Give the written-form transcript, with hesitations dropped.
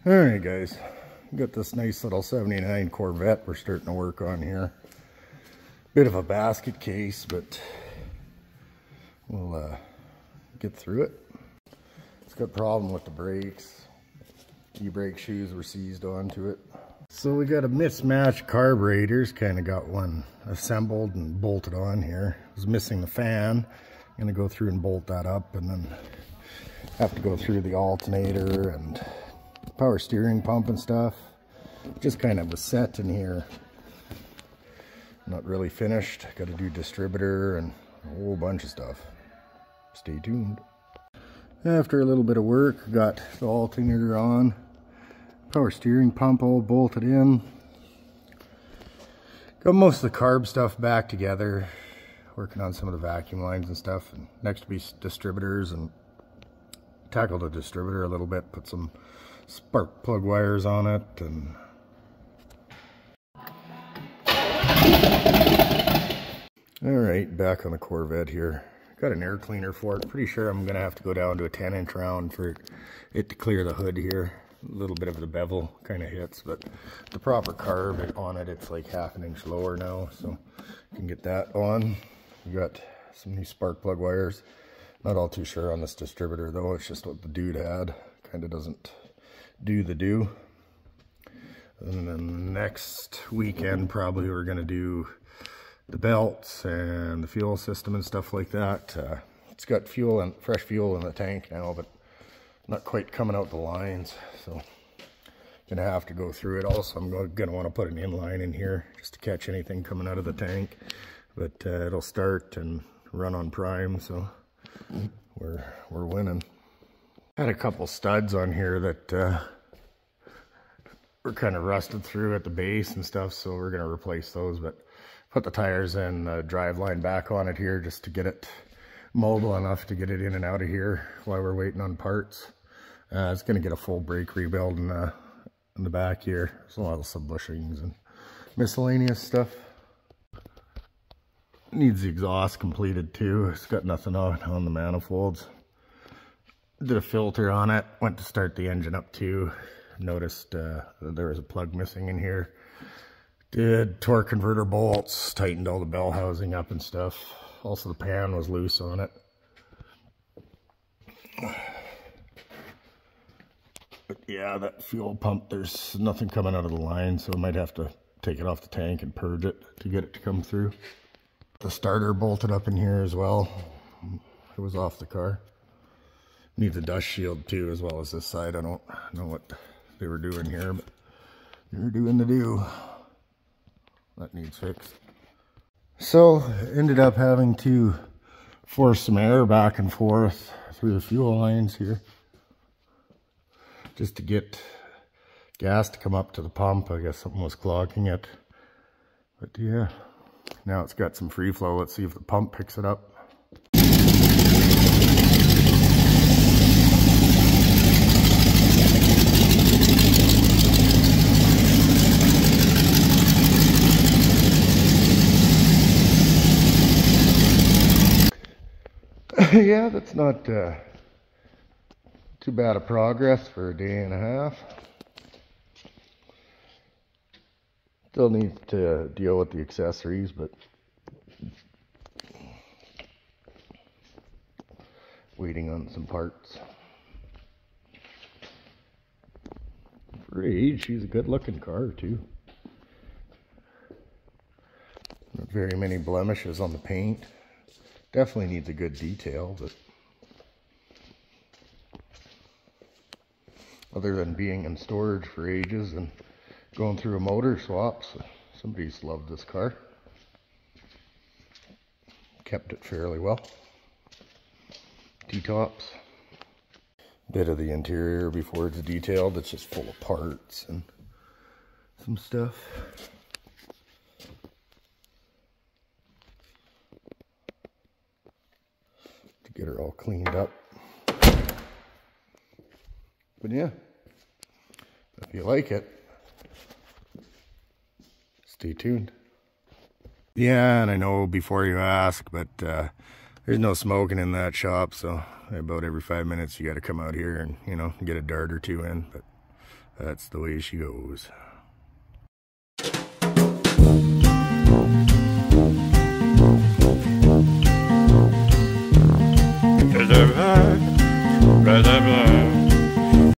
Alright guys, got this nice little 79 Corvette we're starting to work on here. Bit of a basket case, but we'll get through it. It's got a problem with the brakes. E-brake shoes were seized onto it. So we got a mismatched carburetors, kind of got one assembled and bolted on here. It was missing the fan. I'm gonna go through and bolt that up, and then have to go through the alternator and power steering pump and stuff. Just kind of a set in here. Not really finished. Got to do distributor and a whole bunch of stuff. Stay tuned. After a little bit of work, got the alternator on. Power steering pump all bolted in. Got most of the carb stuff back together. Working on some of the vacuum lines and stuff. And next to be distributors, and tackled the distributor a little bit. Put some spark plug wires on it, and all right, back on the Corvette here. Got an air cleaner for it. Pretty sure I'm gonna have to go down to a 10-inch round for it to clear the hood here. A little bit of the bevel kind of hits, but the proper carb on it, it's like half an inch lower now, so you can get that on. We got some new spark plug wires. Not all too sure on this distributor though. It's just what the dude had. Kind of doesn't do the do. And then next weekend probably we're gonna do the belts and the fuel system and stuff like that. It's got fuel and fresh fuel in the tank now, but not quite coming out the lines, so gonna have to go through it. Also, I'm gonna want to put an inline in here just to catch anything coming out of the tank, but it'll start and run on prime, so we're winning. Had a couple studs on here that were kind of rusted through at the base and stuff, so we're gonna replace those, but put the tires and the drive line back on it here just to get it mobile enough to get it in and out of here while we're waiting on parts. It's gonna get a full brake rebuild in the back here. There's a lot of sub bushings and miscellaneous stuff. Needs the exhaust completed too. It's got nothing on the manifolds. Did a filter on it, went to start the engine up too. Noticed there was a plug missing in here. Did torque converter bolts, tightened all the bell housing up and stuff. Also the pan was loose on it. But yeah, that fuel pump, there's nothing coming out of the line, so I might have to take it off the tank and purge it to get it to come through. The starter bolted up in here as well. It was off the car. Needs a dust shield too, as well as this side. I don't know what they were doing here, but they were doing the do. That needs fixed. So ended up having to force some air back and forth through the fuel lines here just to get gas to come up to the pump. I guess something was clogging it, but yeah, now it's got some free flow. Let's see if the pump picks it up. Yeah, that's not too bad of progress for a day and a half. Still need to deal with the accessories, but waiting on some parts. For age, she's a good looking car too. Not very many blemishes on the paint. Definitely needs a good detail, but other than being in storage for ages and going through a motor swap, so somebody's loved this car. Kept it fairly well. T-tops. Bit of the interior before it's detailed. It's just full of parts and some stuff. Get her all cleaned up. But yeah, if you like it, stay tuned. Yeah, and I know before you ask, but there's no smoking in that shop, so about every 5 minutes you got to come out here and, you know, get a dart or two in. But That's the way she goes.